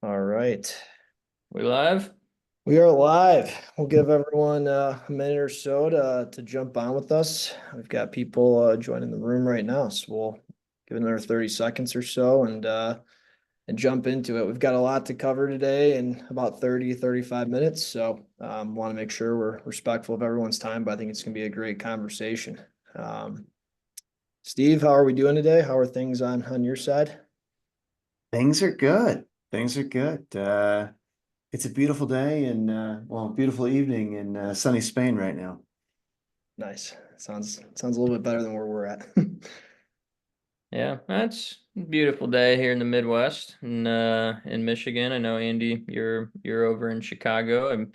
All right. We live? We are live. We'll give everyone a minute or so to jump on with us. We've got people joining the room right now, so we'll give it another 30 seconds or so and jump into it. We've got a lot to cover today in about 35 minutes, so want to make sure we're respectful of everyone's time, but I think it's going to be a great conversation. Um, Steve, how are we doing today? How are things on your side? Things are good. Things are good. It's a beautiful day and beautiful evening in sunny Spain right now. Nice. Sounds a little bit better than where we're at. Yeah, that's a beautiful day here in the Midwest in Michigan. I know Andy, you're over in Chicago. I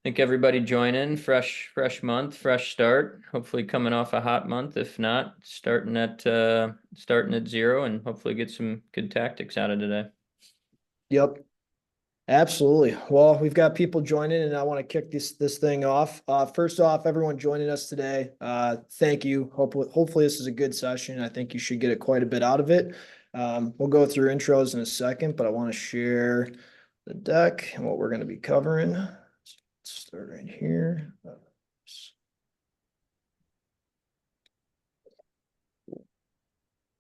think everybody joining. Fresh month, fresh start. Hopefully coming off a hot month. If not, starting at zero and hopefully get some good tactics out of today. Yep, absolutely. Well, we've got people joining, and I want to kick this thing off. First off, everyone joining us today, thank you. Hopefully this is a good session. I think you should get quite a bit out of it. We'll go through intros in a second, but I want to share the deck and what we're going to be covering. Let's start right here.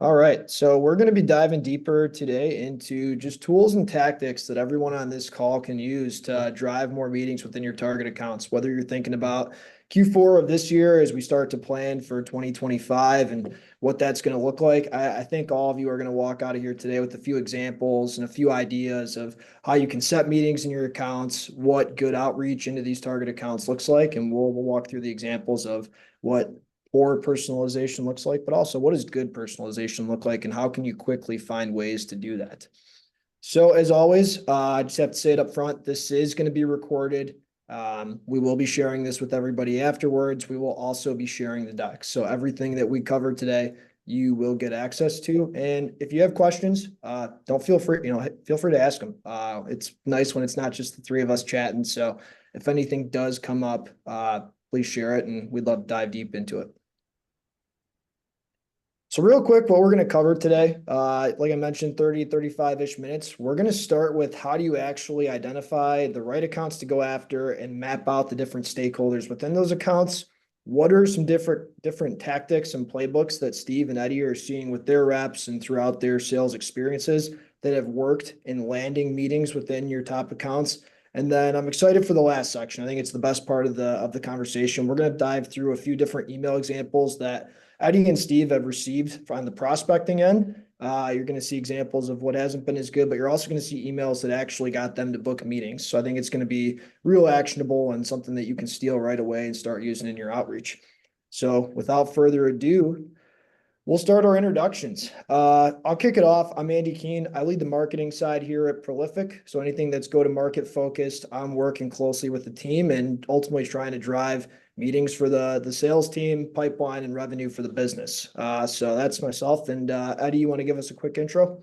All right, so we're going to be diving deeper today into just tools and tactics that everyone on this call can use to drive more meetings within your target accounts. Whether you're thinking about Q4 of this year as we start to plan for 2025 and what that's going to look like, I think all of you are going to walk out of here today with a few examples and a few ideas of how you can set meetings in your accounts, what good outreach into these target accounts looks like, and we'll walk through the examples of what poor personalization looks like, but also what does good personalization look like and how can you quickly find ways to do that? So as always, I just have to say it up front, this is going to be recorded. We will be sharing this with everybody afterwards. We will also be sharing the docs. So everything that we covered today, you will get access to. And if you have questions, don't feel free to ask them. It's nice when it's not just the three of us chatting. So if anything does come up, please share it and we'd love to dive deep into it. So real quick, what we're going to cover today, like I mentioned, 35-ish minutes. We're going to start with how do you actually identify the right accounts to go after and map out the different stakeholders within those accounts. What are some different tactics and playbooks that Steve and Eddie are seeing with their reps and throughout their sales experiences that have worked in landing meetings within your top accounts? And then I'm excited for the last section. I think it's the best part of the conversation. We're going to dive through a few different email examples that Eddie and Steve have received on the prospecting end. You're going to see examples of what hasn't been as good, but you're also going to see emails that actually got them to book meetings. So I think it's going to be real actionable and something that you can steal right away and start using in your outreach. So without further ado, we'll start our introductions. I'll kick it off. I'm Andy Keene. I lead the marketing side here at Prolific. So anything that's go-to-market focused, I'm working closely with the team and ultimately trying to drive meetings for the sales team, pipeline, and revenue for the business. So that's myself. And Eddie, you want to give us a quick intro?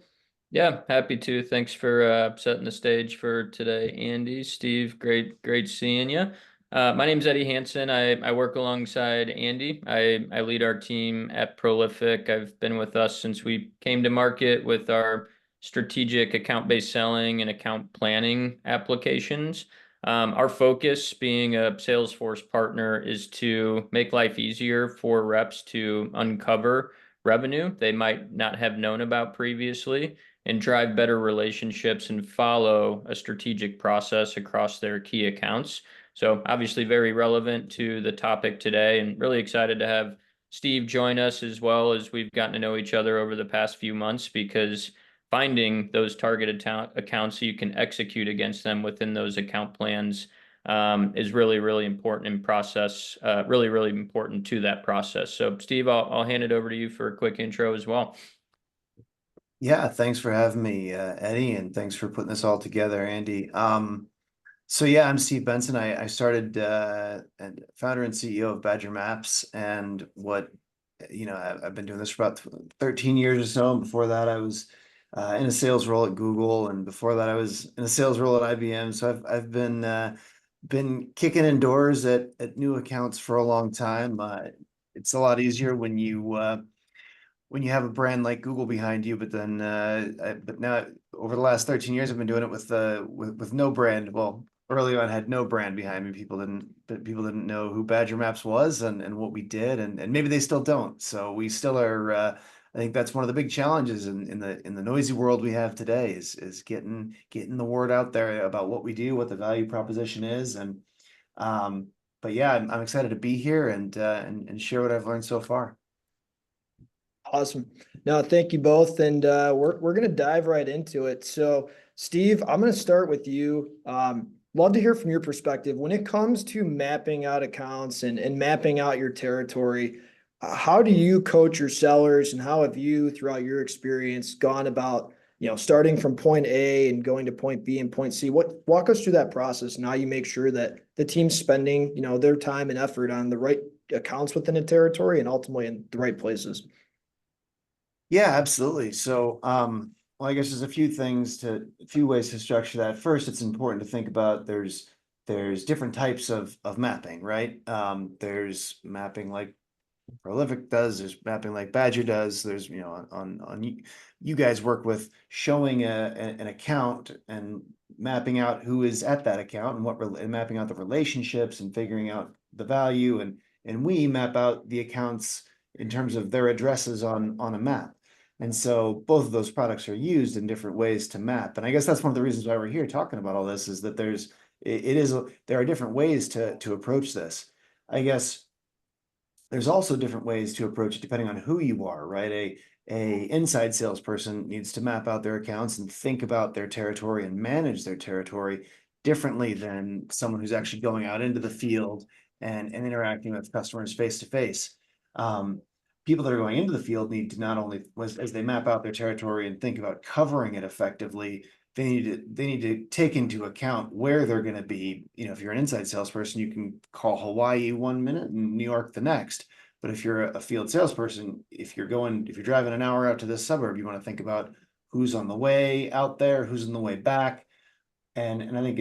Yeah, happy to. Thanks for setting the stage for today, Andy. Steve, great seeing you. My name's Eddie Hansen. I work alongside Andy. I lead our team at Prolific. I've been with us since we came to market with our strategic account-based selling and account planning applications. Our focus, being a Salesforce partner, is to make life easier for reps to uncover revenue they might not have known about previously and drive better relationships and follow a strategic process across their key accounts. So obviously very relevant to the topic today, and really excited to have Steve join us as well, as we've gotten to know each other over the past few months, because finding those targeted accounts so you can execute against them within those account plans is really important in process, really important to that process. So Steve, I'll hand it over to you for a quick intro as well. Yeah, thanks for having me, Eddie, and thanks for putting this all together, Andy. So yeah, I'm Steve Benson. I started and founder and CEO of Badger Maps, and I've been doing this for about 13 years or so. And before that, I was in a sales role at Google, and before that, I was in a sales role at IBM. So I've been kicking in doors at new accounts for a long time. It's a lot easier when when you have a brand like Google behind you, but then but now over the last 13 years, I've been doing it with no brand. Well, early on, I had no brand behind me. People didn't know who Badger Maps was and what we did, and maybe they still don't. So we still are. I think that's one of the big challenges in the noisy world we have today is getting the word out there about what we do, what the value proposition is, and um, but yeah, I'm excited to be here and share what I've learned so far. Awesome. No, thank you both. And we're gonna dive right into it. So, Steve, I'm gonna start with you. Love to hear from your perspective. When it comes to mapping out accounts and mapping out your territory, how do you coach your sellers and how have you, throughout your experience, gone about, starting from point A and going to point B and point C? Walk us through that process and how you make sure that the team's spending, their time and effort on the right accounts within a territory and ultimately in the right places. Yeah, absolutely. So, well, I guess there's a few ways to structure that. First, it's important to think about there's different types of mapping, right? There's mapping like Prolific does, there's mapping like Badger does, there's, on you guys work with showing an account and mapping out who is at that account and and mapping out the relationships and figuring out the value and we map out the accounts in terms of their addresses on a map. And so both of those products are used in different ways to map. And I guess that's one of the reasons why we're here talking about all this is that there are different ways to approach this. I guess there's also different ways to approach it depending on who you are, right? A inside salesperson needs to map out their accounts and think about their territory and manage their territory differently than someone who's actually going out into the field and interacting with customers face to face. People that are going into the field need to not only as they map out their territory and think about covering it effectively, they need to take into account where they're going to be. If you're an inside salesperson, you can call Hawaii 1 minute and New York the next. But if you're a field salesperson, if you're driving an hour out to this suburb, you want to think about who's on the way out there, who's on the way back. And I think,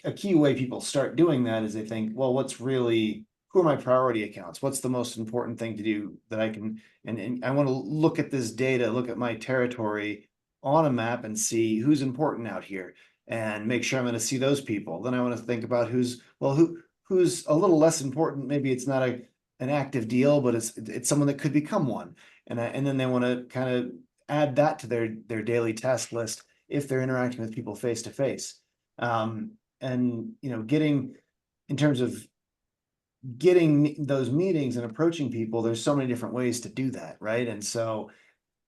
a key way people start doing that is they think, well, who are my priority accounts? What's the most important thing to do that I can, and I want to look at this data, look at my territory on a map and see who's important out here and make sure I'm going to see those people. Then I want to think about who's a little less important. Maybe it's not an active deal, but it's someone that could become one. And then they want to kind of add that to their daily task list if they're interacting with people face to face. And in terms of getting those meetings and approaching people, there's so many different ways to do that, right? And so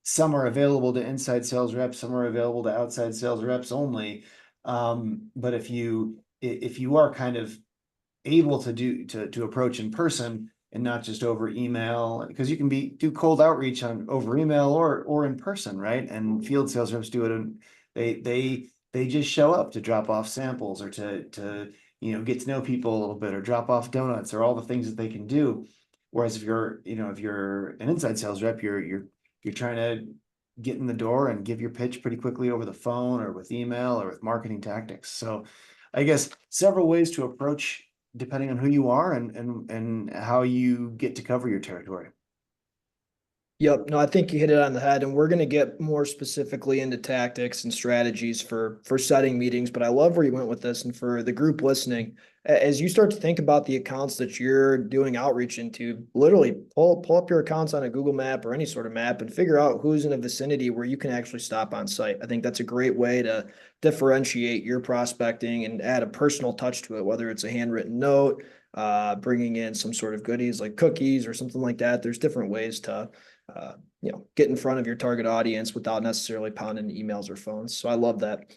some are available to inside sales reps, some are available to outside sales reps only. But if you are kind of able to approach in person and not just over email, because you can do cold outreach over email or in person, right? And field sales reps do it, and they just show up to drop off samples or to get to know people a little bit or drop off donuts or all the things that they can do. Whereas if you're an inside sales rep, you're trying to get in the door and give your pitch pretty quickly over the phone or with email or with marketing tactics. So I guess several ways to approach depending on who you are and how you get to cover your territory. Yep. No, I think you hit it on the head, and we're going to get more specifically into tactics and strategies for setting meetings. But I love where you went with this, and for the group listening, as you start to think about the accounts that you're doing outreach into, literally pull up your accounts on a Google map or any sort of map and figure out who's in a vicinity where you can actually stop on site. I think that's a great way to differentiate your prospecting and add a personal touch to it, whether it's a handwritten note, bringing in some sort of goodies like cookies or something like that. There's different ways to get in front of your target audience without necessarily pounding emails or phones. So I love that.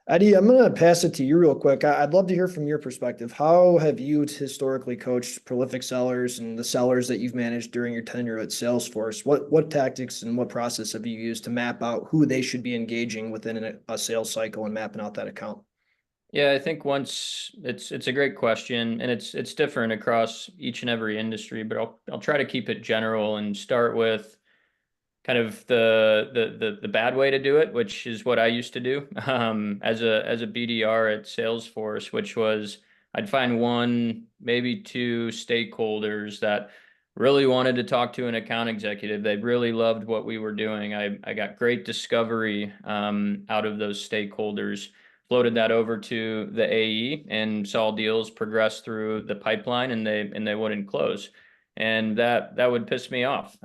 Eddie, I'm going to pass it to you real quick. I'd love to hear from your perspective. How have you historically coached prolific sellers and the sellers that you've managed during your tenure at Salesforce? What tactics and what process have you used to map out who they should be engaging within a sales cycle and mapping out that account? Yeah, I think once it's a great question, and it's different across each and every industry, but I'll try to keep it general and start with kind of the bad way to do it, which is what I used to do as a BDR at Salesforce, which was I'd find one, maybe two stakeholders that really wanted to talk to an account executive. They really loved what we were doing. I got great discovery out of those stakeholders, floated that over to the AE and saw deals progress through the pipeline and they wouldn't close. And that would piss me off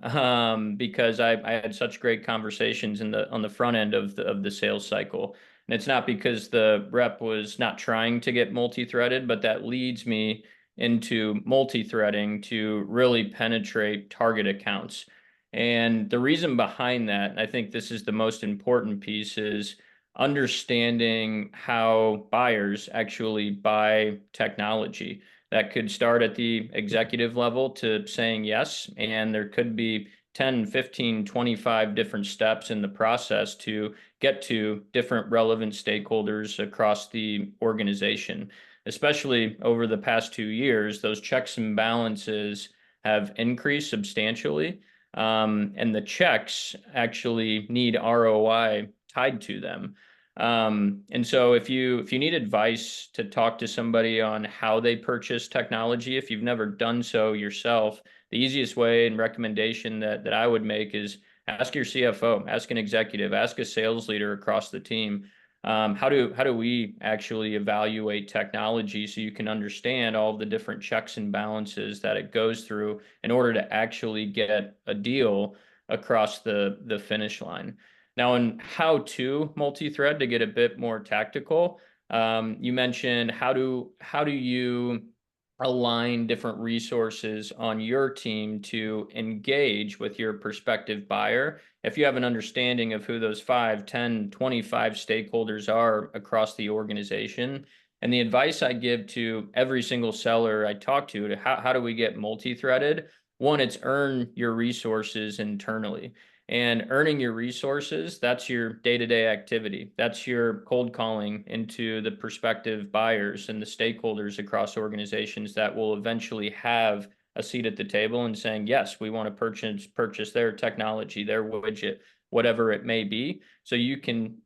because I had such great conversations on the front end of the sales cycle. And it's not because the rep was not trying to get multi-threaded, but that leads me into multi-threading to really penetrate target accounts. And the reason behind that, and I think this is the most important piece, is understanding how buyers actually buy technology. That could start at the executive level to saying yes, and there could be 10, 15, 25 different steps in the process to get to different relevant stakeholders across the organization. Especially over the past 2 years, those checks and balances have increased substantially. And the checks actually need ROI tied to them. And so if you need advice to talk to somebody on how they purchase technology, if you've never done so yourself, the easiest way and recommendation that I would make is ask your CFO, ask an executive, ask a sales leader across the team. How do we actually evaluate technology so you can understand all of the different checks and balances that it goes through in order to actually get a deal across the finish line? Now, in how to multi-thread, to get a bit more tactical, you mentioned how do you align different resources on your team to engage with your prospective buyer. If you have an understanding of who those 5, 10, 25 stakeholders are across the organization, and the advice I give to every single seller I talk to how do we get multi-threaded? One, it's earn your resources internally. And earning your resources, that's your day-to-day activity. That's your cold calling into the prospective buyers and the stakeholders across organizations that will eventually have a seat at the table and saying, yes, we want to purchase their technology, their widget, whatever it may be. So you can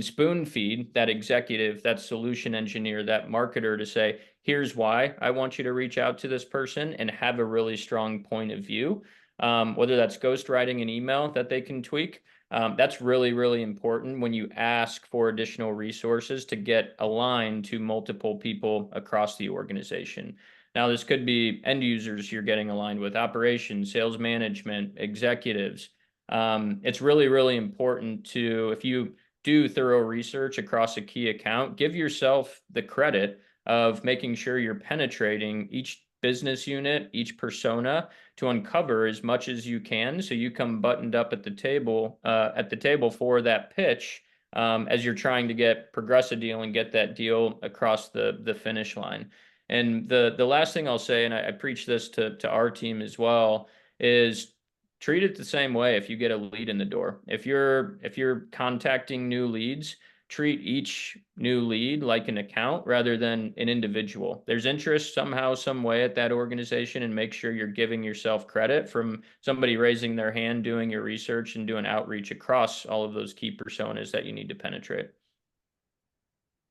spoon feed that executive, that solution engineer, that marketer to say, here's why I want you to reach out to this person, and have a really strong point of view. Whether that's ghostwriting an email that they can tweak. That's really, really important when you ask for additional resources to get aligned to multiple people across the organization. Now, this could be end users you're getting aligned with, operations, sales management, executives. It's really, really important to, if you do thorough research across a key account, give yourself the credit of making sure you're penetrating each business unit, each persona, to uncover as much as you can, so you come buttoned up at the table for that pitch as you're trying to progress a deal and get that deal across the finish line. And the last thing I'll say, and I preach this to our team as well, is treat it the same way if you get a lead in the door. If you're contacting new leads, treat each new lead like an account rather than an individual. There's interest somehow, some way at that organization, and make sure you're giving yourself credit from somebody raising their hand, doing your research, and doing outreach across all of those key personas that you need to penetrate.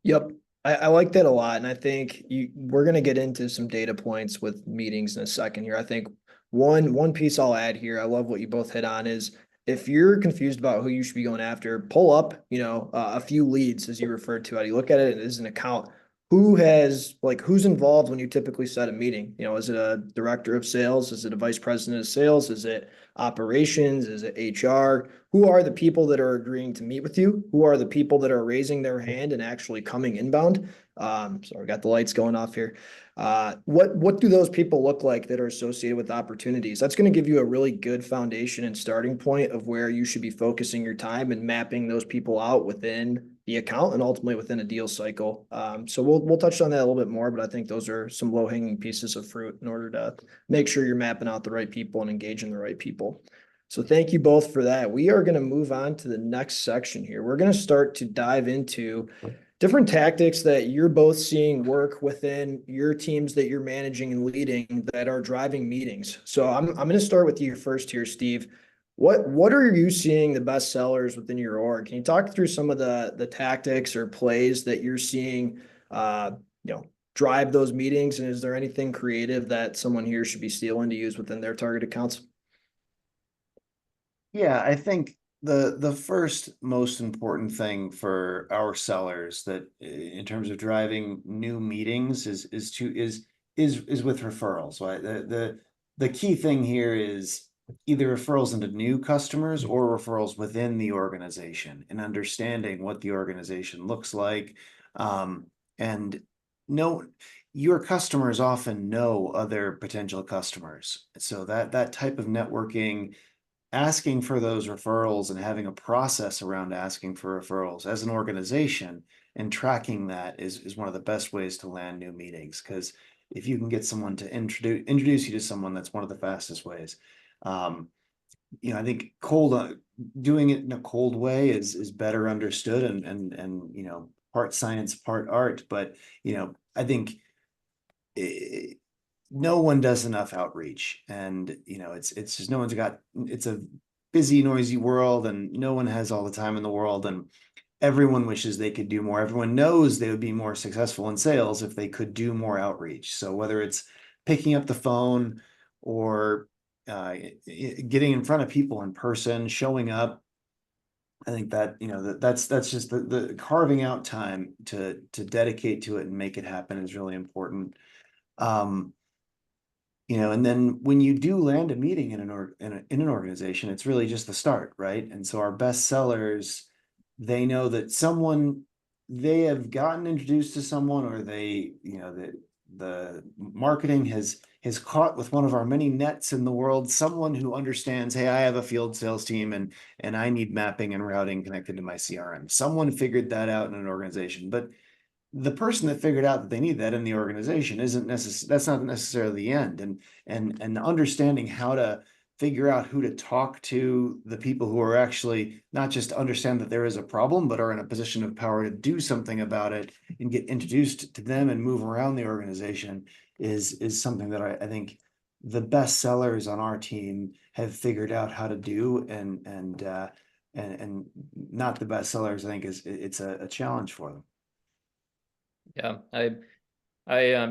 Yep. I like that a lot. And I think we're going to get into some data points with meetings in a second here. I think one piece I'll add here, I love what you both hit on, is if you're confused about who you should be going after, pull up, a few leads, as you referred to. How do you look at it as an account? Who's involved when you typically set a meeting? Is it a director of sales? Is it a vice president of sales? Is it operations? Is it HR? Who are the people that are agreeing to meet with you? Who are the people that are raising their hand and actually coming inbound? Sorry, got the lights going off here. What do those people look like that are associated with opportunities? That's going to give you a really good foundation and starting point of where you should be focusing your time and mapping those people out within the account and ultimately within a deal cycle. So we'll touch on that a little bit more, but I think those are some low-hanging pieces of fruit in order to make sure you're mapping out the right people and engaging the right people. So thank you both for that. We are going to move on to the next section here. We're going to start to dive into different tactics that you're both seeing work within your teams that you're managing and leading that are driving meetings. So I'm going to start with you first here, Steve. What are you seeing the best sellers within your org? Can you talk through some of the tactics or plays that you're seeing, drive those meetings? And is there anything creative that someone here should be stealing to use within their target accounts? Yeah, I think the first most important thing for our sellers that in terms of driving new meetings is with referrals, right? The key thing here is either referrals into new customers or referrals within the organization and understanding what the organization looks like. And no, your customers often know other potential customers. So that type of networking, asking for those referrals and having a process around asking for referrals as an organization and tracking that is one of the best ways to land new meetings. Because if you can get someone to introduce you to someone, that's one of the fastest ways. Um, I think doing it in a cold way is better understood and part science, part art. But I think no one does enough outreach, and it's just it's a busy, noisy world, and no one has all the time in the world, and everyone wishes they could do more. Everyone knows they would be more successful in sales if they could do more outreach. So whether it's picking up the phone or getting in front of people in person, showing up, I think that that's just the carving out time to dedicate to it and make it happen is really important. Um, and then when you do land a meeting in an organization, it's really just the start, right? And so our best sellers, they know that they have gotten introduced to someone, or the marketing has caught with one of our many nets in the world, someone who understands, hey, I have a field sales team and I need mapping and routing connected to my CRM. Someone figured that out in an organization, but the person that figured out that they need that in the organization that's not necessarily the end. And understanding how to figure out who to talk to, the people who are actually not just understand that there is a problem, but are in a position of power to do something about it and get introduced to them and move around the organization is something that I think the best sellers on our team have figured out how to do, and not the best sellers, I think it's a challenge for them. Yeah,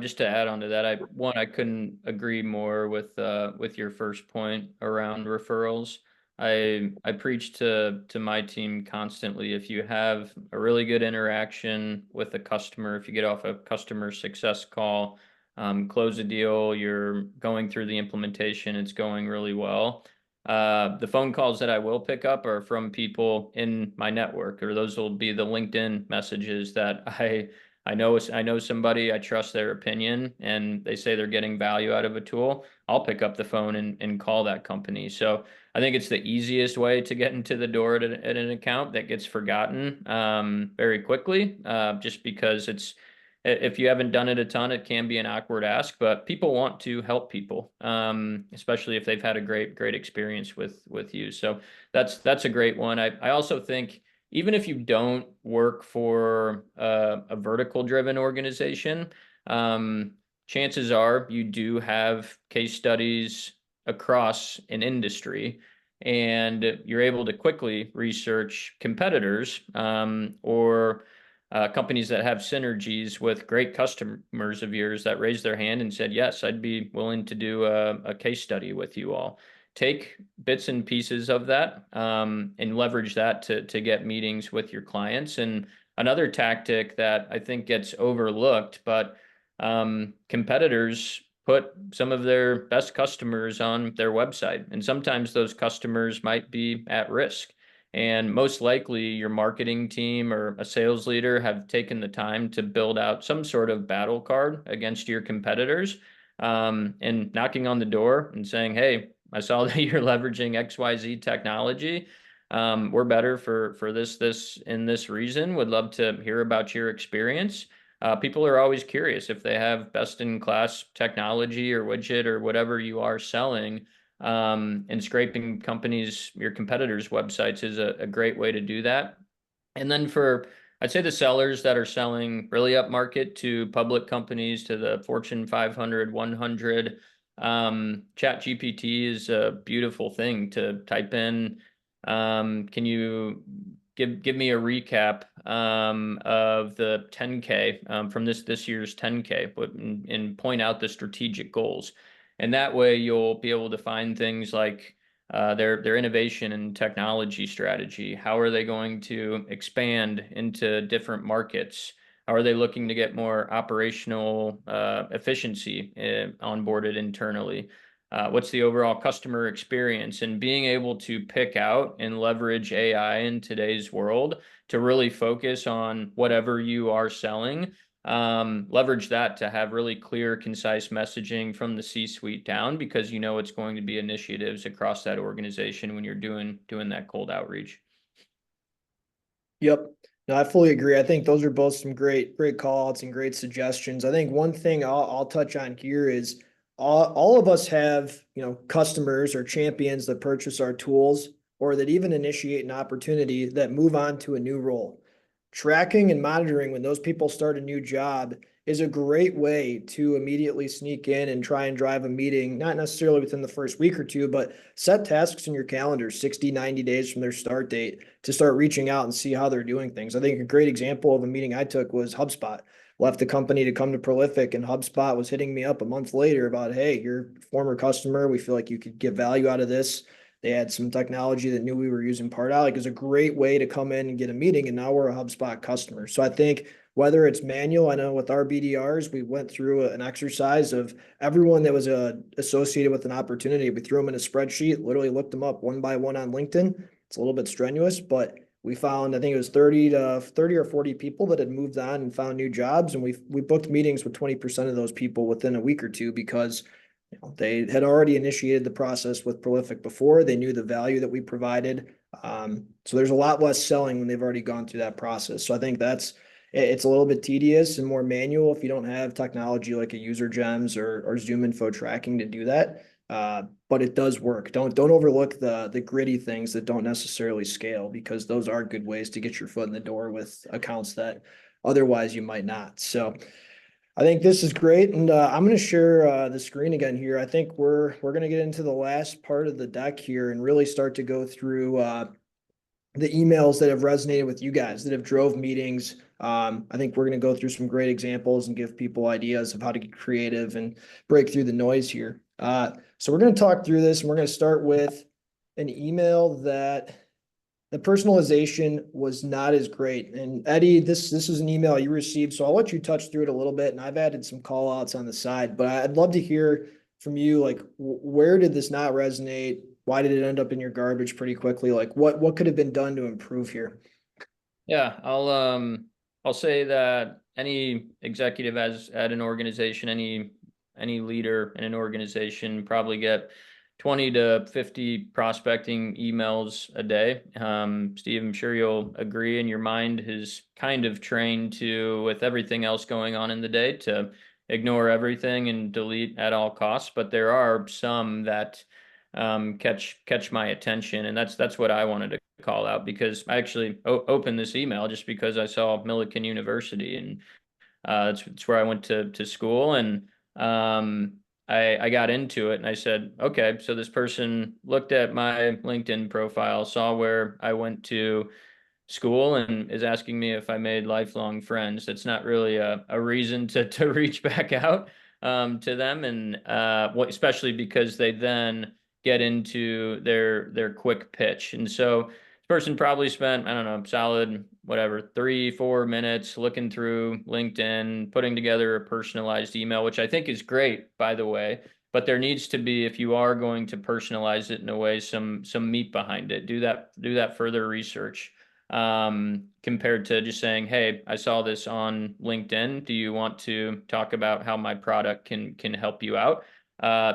just to add on to that, I couldn't agree more with your first point around referrals. I preach to my team constantly. If you have a really good interaction with a customer, if you get off a customer success call, close a deal, you're going through the implementation, it's going really well. The phone calls that I will pick up are from people in my network, or those will be the LinkedIn messages that I know somebody, I trust their opinion, and they say they're getting value out of a tool. I'll pick up the phone and call that company. So I think it's the easiest way to get into the door at an account that gets forgotten very quickly, just because if you haven't done it a ton, it can be an awkward ask, but people want to help people, especially if they've had a great experience with you. So that's a great one. I also think even if you don't work for a vertical driven organization, chances are you do have case studies across an industry, and you're able to quickly research competitors or companies that have synergies with great customers of yours that raised their hand and said, yes, I'd be willing to do a case study with you all. Take bits and pieces of that and leverage that to get meetings with your clients. And another tactic that I think gets overlooked, but competitors put some of their best customers on their website, and sometimes those customers might be at risk. And most likely your marketing team or a sales leader have taken the time to build out some sort of battle card against your competitors, and knocking on the door and saying, hey, I saw that you're leveraging XYZ technology. We're better for this and this reason. Would love to hear about your experience. People are always curious if they have best in class technology or widget or whatever you are selling. And scraping your competitors' websites is a great way to do that. And then I'd say the sellers that are selling really up market to public companies, to the Fortune 500, 100, Chat GPT is a beautiful thing to type in. Can you give me a recap of the 10K from this year's 10K, and point out the strategic goals. And that way you'll be able to find things like their innovation and technology strategy. How are they going to expand into different markets? How are they looking to get more operational efficiency onboarded internally? What's the overall customer experience? And being able to pick out and leverage AI in today's world to really focus on whatever you are selling, leverage that to have really clear, concise messaging from the C-suite down, because you know it's going to be initiatives across that organization when you're doing that cold outreach. Yep. No, I fully agree. I think those are both some great call outs and great suggestions. I think one thing I'll touch on here is all of us have, customers or champions that purchase our tools or that even initiate an opportunity that move on to a new role. Tracking and monitoring when those people start a new job is a great way to immediately sneak in and try and drive a meeting, not necessarily within the first week or two, but set tasks in your calendar 60, 90 days from their start date to start reaching out and see how they're doing things. I think a great example of a meeting I took was HubSpot. Left the company to come to Prolific, and HubSpot was hitting me up a month later about, hey, you're a former customer. We feel like you could get value out of this. They had some technology that knew we were using part out. Like, it was a great way to come in and get a meeting, and now we're a HubSpot customer. So I think whether it's manual, I know with our BDRs, we went through an exercise of everyone that was associated with an opportunity. We threw them in a spreadsheet, literally looked them up one by one on LinkedIn. It's a little bit strenuous, but we found, I think it was 30 or 40 people that had moved on and found new jobs. And we booked meetings with 20% of those people within a week or two, because they had already initiated the process with Prolific before. They knew the value that we provided. So there's a lot less selling when they've already gone through that process. So I think it's a little bit tedious and more manual if you don't have technology like a User Gems or Zoom Info tracking to do that. But it does work. Don't overlook the gritty things that don't necessarily scale, because those are good ways to get your foot in the door with accounts that otherwise you might not. So I think this is great, and I'm going to share the screen again here. I think we're going to get into the last part of the deck here and really start to go through the emails that have resonated with you guys, that have drove meetings. I think we're going to go through some great examples and give people ideas of how to get creative and break through the noise here. So we're going to talk through this, and we're going to start with an email that the personalization was not as great. And Eddie, this is an email you received, so I'll let you touch through it a little bit, and I've added some call outs on the side, but I'd love to hear from you, like, where did this not resonate? Why did it end up in your garbage pretty quickly? Like, what could have been done to improve here? Yeah, I'll say that any executive at an organization, any leader in an organization probably get 20 to 50 prospecting emails a day. Steve, I'm sure you'll agree, and your mind is kind of trained to, with everything else going on in the day, to ignore everything and delete at all costs. But there are some that catch my attention, and that's what I wanted to call out, because I actually opened this email just because I saw Millikan University, and it's where I went to school, and I got into it, and I said, okay, so this person looked at my LinkedIn profile, saw where I went to school, and is asking me if I made lifelong friends. That's not really a reason to reach back out to them, and especially because they then get into their quick pitch. And so this person probably spent, I don't know, solid whatever 3-4 minutes looking through LinkedIn, putting together a personalized email, which I think is great, by the way. But there needs to be, if you are going to personalize it in a way, some meat behind it. Do that further research, compared to just saying, hey, I saw this on LinkedIn. Do you want to talk about how my product can help you out?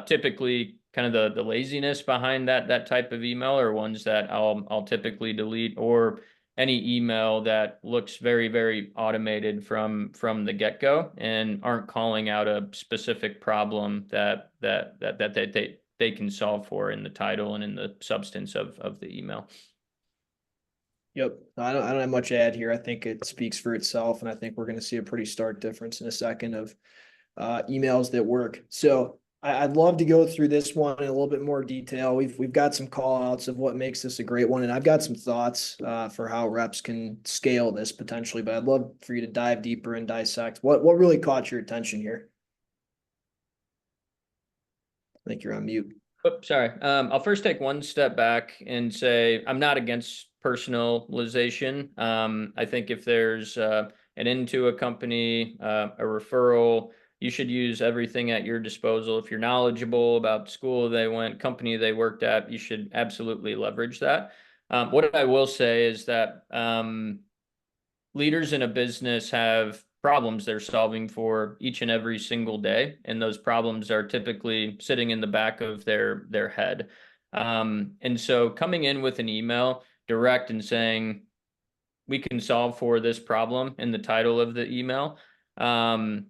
Typically, kind of the laziness behind that type of email are ones that I'll typically delete, or any email that looks very, very automated from the get-go and aren't calling out a specific problem that they can solve for in the title and in the substance of the email. Yep. I don't have much to add here. I think it speaks for itself, and I think we're going to see a pretty stark difference in a second of emails that work. So I'd love to go through this one in a little bit more detail. We've got some call outs of what makes this a great one, and I've got some thoughts for how reps can scale this potentially. But I'd love for you to dive deeper and dissect what really caught your attention here. I think you're on mute. Oh, sorry. I'll first take one step back and say I'm not against personalization. I think if there's an into a company, a referral, you should use everything at your disposal. If you're knowledgeable about school they went, company they worked at, you should absolutely leverage that. What I will say is that leaders in a business have problems they're solving for each and every single day, and those problems are typically sitting in the back of their head. And so coming in with an email direct and saying we can solve for this problem in the title of the email, and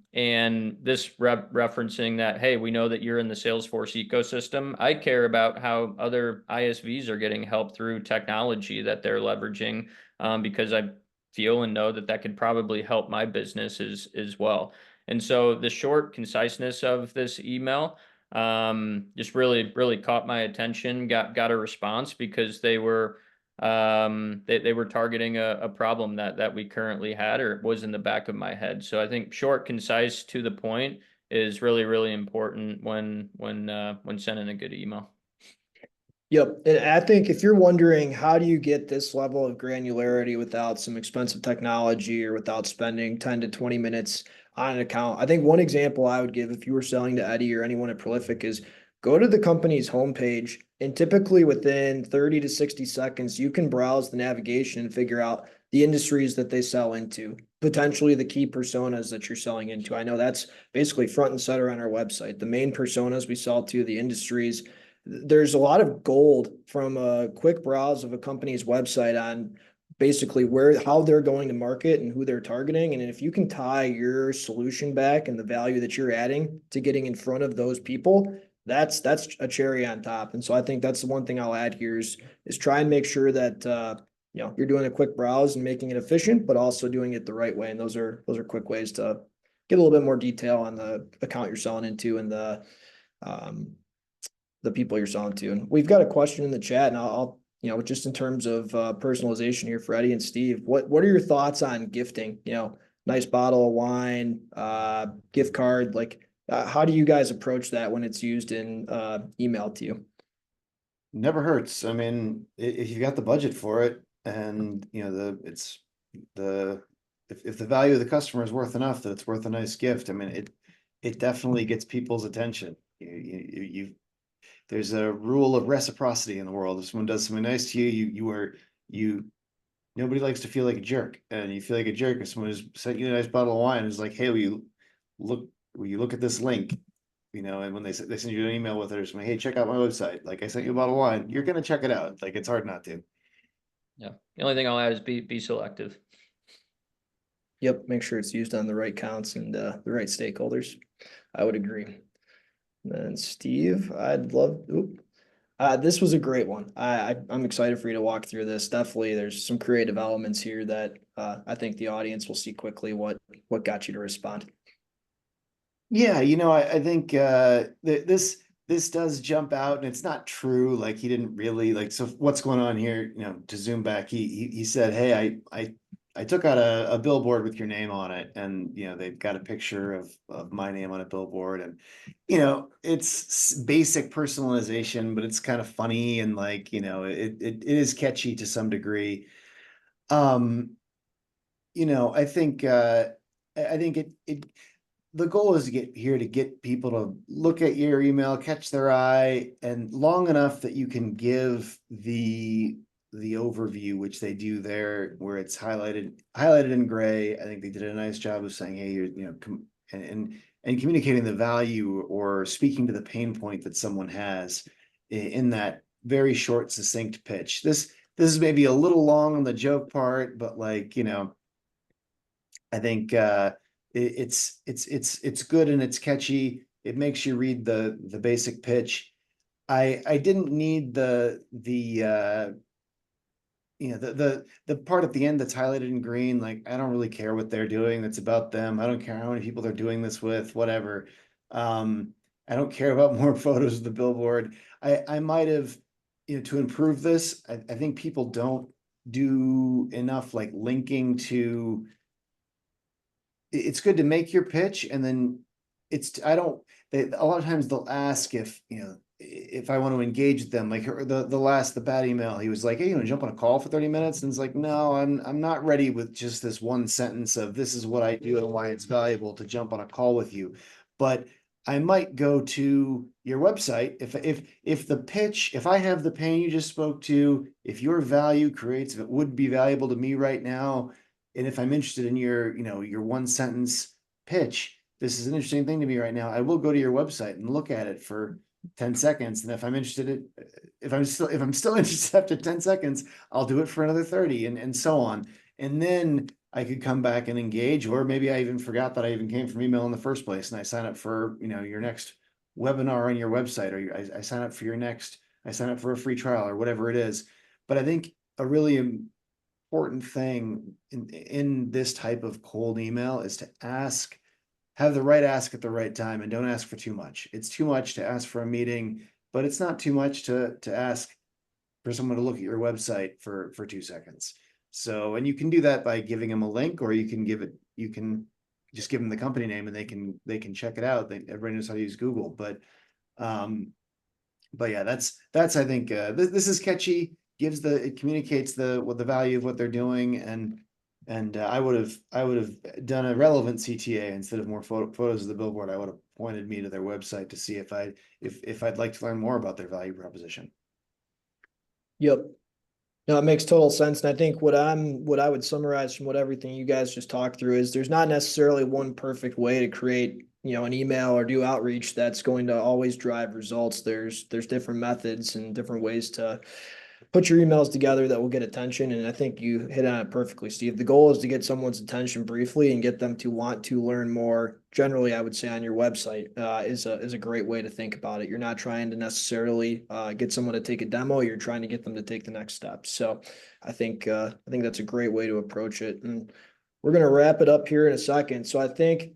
this referencing that, hey, we know that you're in the Salesforce ecosystem. I care about how other ISVs are getting help through technology that they're leveraging, because I feel and know that that could probably help my business as well. And so the short conciseness of this email just really caught my attention, got a response because they were targeting a problem that we currently had or was in the back of my head. So I think short, concise, to the point is really important when sending a good email. Yep. And I think if you're wondering how do you get this level of granularity without some expensive technology or without spending 10 to 20 minutes on an account, I think one example I would give if you were selling to Eddie or anyone at Prolific is go to the company's homepage, and typically within 30 to 60 seconds, you can browse the navigation and figure out the industries that they sell into, potentially the key personas that you're selling into. I know that's basically front and center on our website. The main personas we sell to, the industries. There's a lot of gold from a quick browse of a company's website on basically how they're going to market and who they're targeting. And if you can tie your solution back and the value that you're adding to getting in front of those people, that's a cherry on top. And so I think that's the one thing I'll add here is try and make sure that you're doing a quick browse and making it efficient, but also doing it the right way. And those are quick ways to get a little bit more detail on the account you're selling into and the people you're selling to. And we've got a question in the chat, and I'll just in terms of personalization here for Eddie and Steve, what are your thoughts on gifting? Nice bottle of wine, gift card, like how do you guys approach that when it's used in email to you? Never hurts. I mean, if you've got the budget for it, and if the value of the customer is worth enough that it's worth a nice gift, I mean, it definitely gets people's attention. There's a rule of reciprocity in the world. If someone does something nice to you, nobody likes to feel like a jerk, and you feel like a jerk if someone has sent you a nice bottle of wine and is like, hey, will you look at this link? And when they send you an email with it or something, hey, check out my website. Like, I sent you a bottle of wine. You're gonna check it out. Like, it's hard not to. Yeah. The only thing I'll add is be selective. Yep. Make sure it's used on the right counts and the right stakeholders. I would agree. And Steve, this was a great one. I'm excited for you to walk through this. Definitely, there's some creative elements here that I think the audience will see quickly what got you to respond. Yeah, I think this does jump out, and it's not true. Like, he didn't really like. So what's going on here? To zoom back, he said, "Hey, I took out a billboard with your name on it, and they've got a picture of my name on a billboard, and it's basic personalization, but it's kind of funny, and like it is catchy to some degree. I think it the goal is to get people to look at your email, catch their eye, and long enough that you can give the overview, which they do there, where it's highlighted in gray. I think they did a nice job of saying, hey, and communicating the value or speaking to the pain point that someone has in that very short, succinct pitch. This is maybe a little long on the joke part, but like, I think it's good and it's catchy. It makes you read the basic pitch. I didn't need the part at the end that's highlighted in green. Like, I don't really care what they're doing. That's about them. I don't care how many people they're doing this with, whatever. I don't care about more photos of the billboard. I might have, to improve this, I think people don't do enough like linking to. It's good to make your pitch and then I don't, a lot of times they'll ask if I want to engage them, like the bad email, he was like, hey, jump on a call for 30 minutes. And it's like, no, I'm not ready with just this one sentence of this is what I do and why it's valuable to jump on a call with you. But I might go to your website if the pitch, if I have the pain you just spoke to, if your value creates, if it would be valuable to me right now, and if I'm interested in your one sentence pitch, this is an interesting thing to me right now, I will go to your website and look at it for 10 seconds. And if I'm interested in, if I'm still interested after 10 seconds, I'll do it for another 30 and so on. And then I could come back and engage, or maybe I even forgot that I even came from email in the first place. And I sign up for, your next webinar on your website, or I sign up for I sign up for a free trial or whatever it is. But I think a really important thing in this type of cold email is to have the right ask at the right time, and don't ask for too much. It's too much to ask for a meeting, but it's not too much to ask for someone to look at your website for 2 seconds. So, and you can do that by giving them a link, or you can just give them the company name and they can check it out. Everybody knows how to use Google, but yeah, that's I think this is catchy. It communicates the value of what they're doing, and I would have done a relevant CTA instead of more photos of the billboard. I would have pointed me to their website to see if I'd like to learn more about their value proposition. Yep. No, it makes total sense. And I think what I would summarize from what everything you guys just talked through is there's not necessarily one perfect way to create, an email or do outreach that's going to always drive results. There's different methods and different ways to put your emails together that will get attention. And I think you hit on it perfectly, Steve. The goal is to get someone's attention briefly and get them to want to learn more. Generally, I would say on your website is a great way to think about it. You're not trying to necessarily get someone to take a demo. You're trying to get them to take the next step. So I think that's a great way to approach it. And we're going to wrap it up here in a second. So I think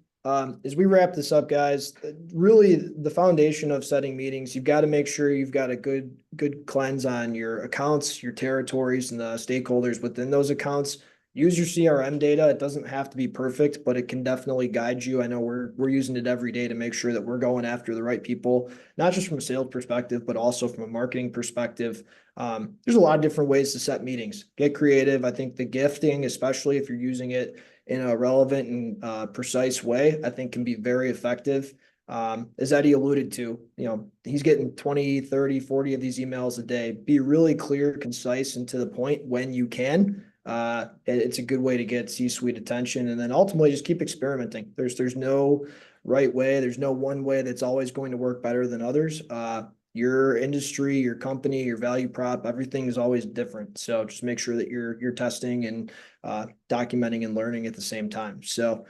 as we wrap this up, guys, really the foundation of setting meetings, you've got to make sure you've got a good cleanse on your accounts, your territories, and the stakeholders within those accounts. Use your CRM data. It doesn't have to be perfect, but it can definitely guide you. I know we're using it every day to make sure that we're going after the right people, not just from a sales perspective, but also from a marketing perspective. There's a lot of different ways to set meetings. Get creative. I think the gifting, especially if you're using it in a relevant and precise way, I think can be very effective. As Eddie alluded to, he's getting 20, 30, 40 of these emails a day. Be really clear, concise, and to the point when you can. It's a good way to get C-suite attention, and then ultimately just keep experimenting. There's no right way. There's no one way that's always going to work better than others. Your industry, your company, your value prop, everything is always different. So just make sure that you're testing and documenting and learning at the same time. So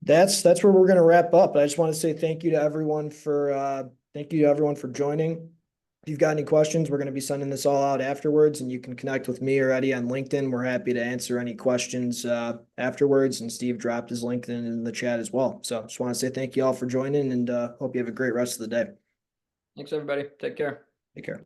that's where we're going to wrap up. But I just want to say thank you to everyone for joining. If you've got any questions, we're going to be sending this all out afterwards, and you can connect with me or Eddie on LinkedIn. We're happy to answer any questions afterwards. And Steve dropped his LinkedIn in the chat as well. So just want to say thank you all for joining, and hope you have a great rest of the day. Thanks, everybody. Take care. Take care.